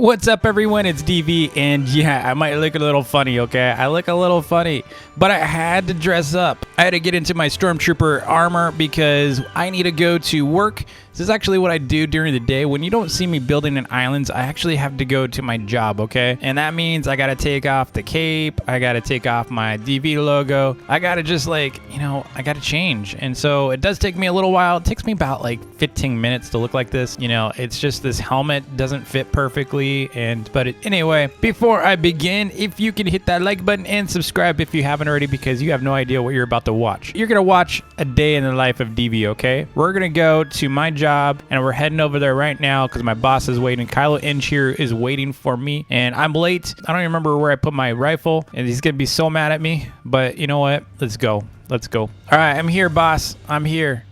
What's up, everyone? It's DV, and yeah, I might look a little funny, okay? I look a little funny, but I had to dress up. I had to get into my Stormtrooper armor because I need to go to work. This is actually what I do during the day. When you don't see me building in islands, I actually have to go to my job, okay? And that means I gotta take off the cape, I gotta take off my DV logo, I gotta just like, I gotta change. And so it does take me a little while. It takes me about like 15 minutes to look like this. It's just this helmet doesn't fit perfectly. Anyway, before I begin, if you can hit that like button and subscribe if you haven't already, because you have no idea what you're about to watch. You're gonna watch a day in the life of DV, okay? We're gonna go to my job and we're heading over there right now because my boss is waiting. Kylo0Eng here is waiting for me and I'm late. I don't even remember where I put my rifle and he's gonna be so mad at me, but you know what? Let's go. All right, I'm here, boss. I'm here.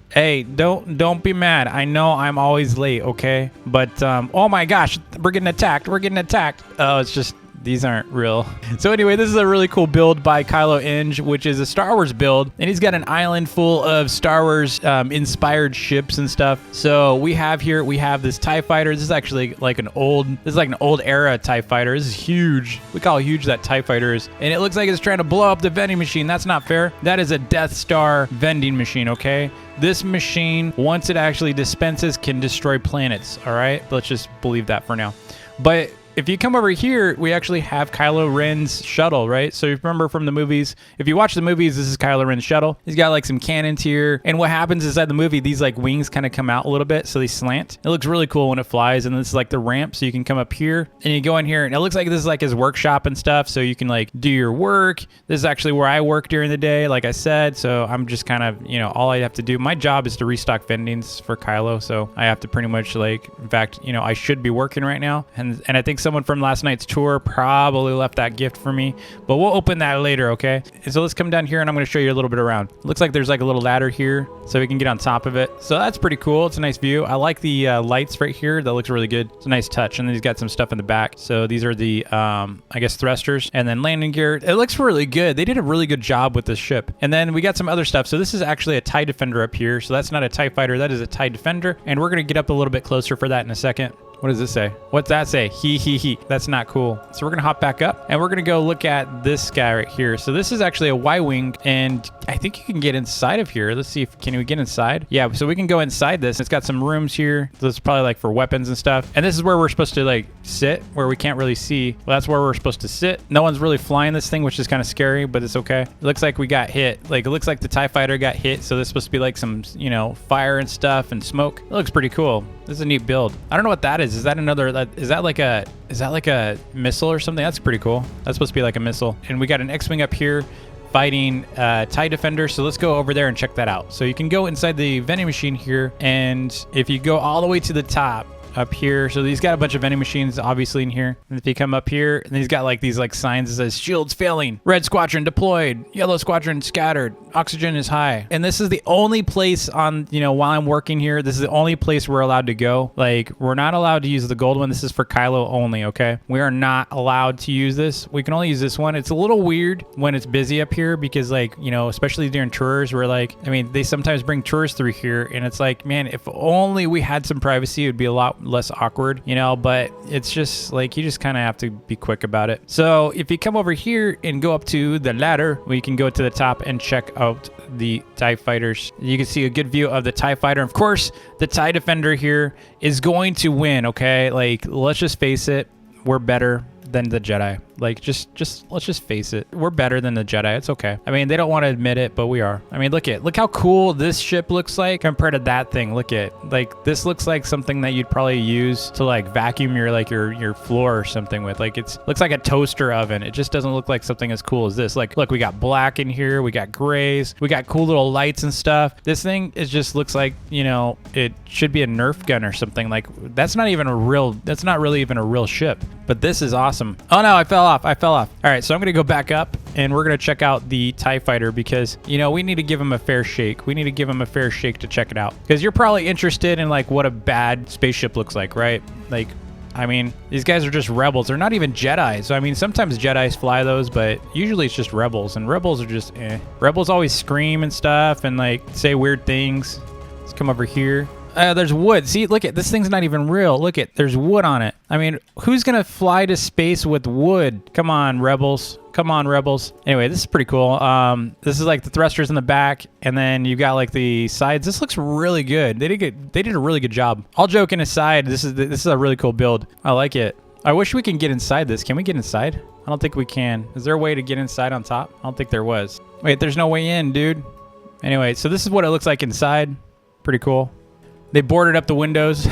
Hey, don't be mad. I know I'm always late, okay? But oh my gosh, we're getting attacked. Oh, it's just these aren't real. So anyway, this is a really cool build by Kylo0Eng, which is a Star Wars build, and he's got an island full of Star Wars inspired ships and stuff. So we have this TIE fighter. This is actually like an old era TIE fighter. This is huge. Look how huge that TIE fighter is. And it looks like it's trying to blow up the vending machine. That's not fair. That is a Death Star vending machine, okay? This machine, once it actually dispenses, can destroy planets, all right? Let's just believe that for now. But if you come over here, we actually have Kylo Ren's shuttle, right? So you remember from the movies, if you watch the movies, this is Kylo Ren's shuttle. He's got like some cannons here. And what happens inside the movie, these like wings kind of come out a little bit, so they slant. It looks really cool when it flies. And this is like the ramp, so you can come up here and you go in here and it looks like this is like his workshop and stuff. So you can like do your work. This is actually where I work during the day, like I said. So I'm just kind of, all I have to do. My job is to restock vendings for Kylo. So I have to pretty much like, in fact, I should be working right now. And I think someone from last night's tour probably left that gift for me, but we'll open that later, okay? And so let's come down here and I'm going to show you a little bit around. Looks like there's like a little ladder here so we can get on top of it. So that's pretty cool. It's a nice view. I like the lights right here. That looks really good. It's a nice touch. And then he's got some stuff in the back. So these are the, I guess, thrusters and then landing gear. It looks really good. They did a really good job with this ship. And then we got some other stuff. So this is actually a TIE Defender up here. So that's not a TIE fighter. That is a TIE Defender. And we're going to get up a little bit closer for that in a second. What does this say? What's that say? He. That's not cool. So we're going to hop back up and we're going to go look at this guy right here. So this is actually a Y-Wing and I think you can get inside of here. Let's see can we get inside? Yeah, so we can go inside this. It's got some rooms here. So it's probably like for weapons and stuff. And this is where we're supposed to like sit, where we can't really see. Well, that's where we're supposed to sit. No one's really flying this thing, which is kind of scary, but it's okay. It looks like we got hit. Like it looks like the TIE fighter got hit. So this is supposed to be like some, fire and stuff and smoke. It looks pretty cool. This is a neat build. I don't know what that is. Is that like a missile or something? That's pretty cool. That's supposed to be like a missile. And we got an X-Wing up here fighting TIE Defender. So let's go over there and check that out. So you can go inside the vending machine here. And if you go all the way to the top, up here, so he's got a bunch of vending machines obviously in here, and if you come up here and he's got like these like signs that says shields failing, red squadron deployed, yellow squadron scattered, oxygen is high. And this is the only place on, while I'm working here, this is the only place we're allowed to go. Like we're not allowed to use the gold one. This is for Kylo only, okay? We are not allowed to use this. We can only use this one. It's a little weird when it's busy up here because like, especially during tours where like, they sometimes bring tours through here and it's like, man, if only we had some privacy, it would be a lot less awkward, but it's just like you just kind of have to be quick about it. So if you come over here and go up to the ladder, we can go to the top and check out the TIE fighters. You can see a good view of the TIE fighter. Of course, the TIE Defender here is going to win, okay? Like, let's just face it, we're better than the Jedi. Like, let's just face it. We're better than the Jedi. It's okay. They don't want to admit it, but we are. Look how cool this ship looks like compared to that thing. Look at, like, this looks like something that you'd probably use to like vacuum your floor or something with. Like, looks like a toaster oven. It just doesn't look like something as cool as this. Like, look, we got black in here. We got grays. We got cool little lights and stuff. This thing, it just looks like, it should be a Nerf gun or something. Like, that's not really even a real ship, but this is awesome. Oh no, I fell off. All right, so I'm gonna go back up and we're gonna check out the TIE fighter because we need to give him a fair shake. We need to give him a fair shake to check it out because you're probably interested in like what a bad spaceship looks like, right? Like, these guys are just rebels. They're not even Jedi. So sometimes Jedis fly those, but usually it's just rebels, and rebels are just Rebels always scream and stuff and like say weird things. Let's come over here. There's wood. See, look at this thing's not even real. Look at, there's wood on it. I mean, who's gonna fly to space with wood? Come on, rebels. Come on, rebels. Anyway, this is pretty cool. This is like the thrusters in the back, and then you got like the sides. This looks really good. They did a really good job. All joking aside, this is a really cool build. I like it. I wish we can get inside this. Can we get inside? I don't think we can. Is there a way to get inside on top? I don't think there was. Wait, there's no way in, dude. Anyway, so this is what it looks like inside. Pretty cool. They boarded up the windows.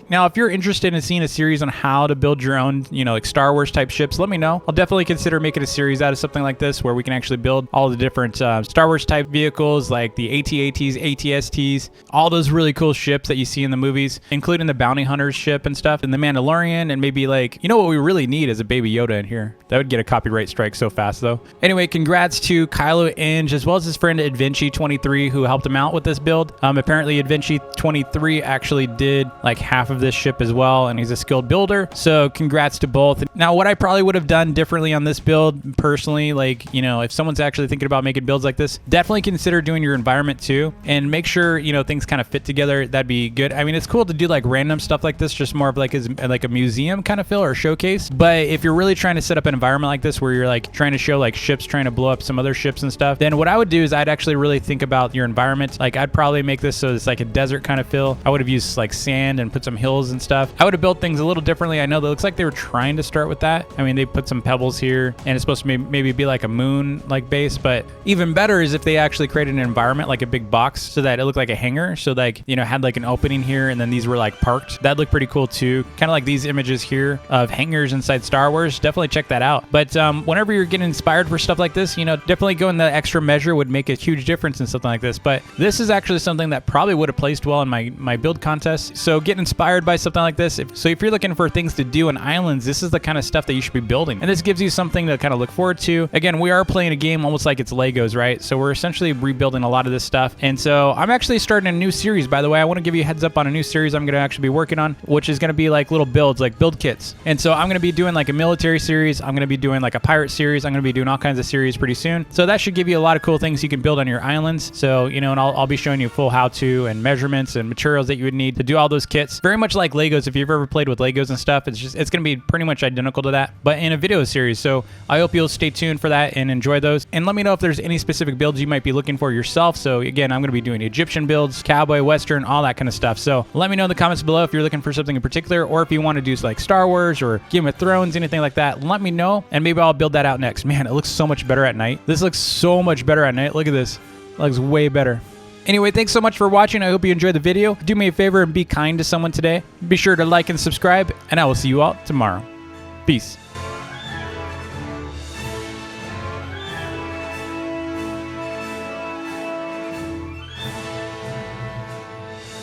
Now, if you're interested in seeing a series on how to build your own, you know, like Star Wars type ships, let me know. I'll definitely consider making a series out of something like this where we can actually build all the different Star Wars type vehicles like the AT-ATs, AT-STs, all those really cool ships that you see in the movies, including the Bounty Hunters ship and stuff, and the Mandalorian, and maybe like, you know what we really need is a Baby Yoda in here. That would get a copyright strike so fast though. Anyway, congrats to Kylo0Eng as well as his friend Advinci23 who helped him out with this build. Apparently Advinci23 actually did like half of this ship as well, and he's a skilled builder, so congrats to both. Now, what I probably would have done differently on this build personally, like, you know, if someone's actually thinking about making builds like this, definitely consider doing your environment too, and make sure, you know, things kind of fit together. That'd be good. I mean, it's cool to do like random stuff like this, just more of like a museum kind of feel or showcase, but if you're really trying to set up an environment like this where you're like trying to show like ships trying to blow up some other ships and stuff, then what I would do is I'd actually really think about your environment. Like, I'd probably make this so it's like a desert kind of feel. I would have used like sand and put some hills and stuff. I would have built things a little differently. I know that looks like they were trying to start with that. I mean, they put some pebbles here, and it's supposed to maybe be like a moon like base, but even better is if they actually created an environment like a big box so that it looked like a hangar, so like, you know, had like an opening here and then these were like parked. That'd look pretty cool too. Kind of like these images here of hangars inside Star Wars. Definitely check that out. But whenever you're getting inspired for stuff like this, you know, definitely going the extra measure would make a huge difference in something like this. But this is actually something that probably would have placed well in my build contest. So get inspired by something like this. So if you're looking for things to do in islands, this is the kind of stuff that you should be building. And this gives you something to kind of look forward to. Again, we are playing a game almost like it's Legos, right? So we're essentially rebuilding a lot of this stuff. And so I'm actually starting a new series, by the way. I want to give you a heads up on a new series I'm going to actually be working on, which is going to be like little builds, like build kits. And so I'm going to be doing like a military series. I'm going to be doing like a pirate series. I'm going to be doing all kinds of series pretty soon. So that should give you a lot of cool things you can build on your islands. So, you know, and I'll be showing you full how-to and measurements and materials that you would need to do all those kits. Very much like Legos. If you've ever played with Legos and stuff, it's going to be pretty much identical to that, but in a video series. So I hope you'll stay tuned for that and enjoy those. And let me know if there's any specific builds you might be looking for yourself. So again, I'm going to be doing Egyptian builds, cowboy, Western, all that kind of stuff. So let me know in the comments below if you're looking for something in particular, or if you want to do like Star Wars or Game of Thrones, anything like that. Let me know, and maybe I'll build that out next. Man, it looks so much better at night. This looks so much better at night. Look at this. It looks way better. Anyway, thanks so much for watching. I hope you enjoyed the video. Do me a favor and be kind to someone today. Be sure to like and subscribe, and I will see you all tomorrow. Peace.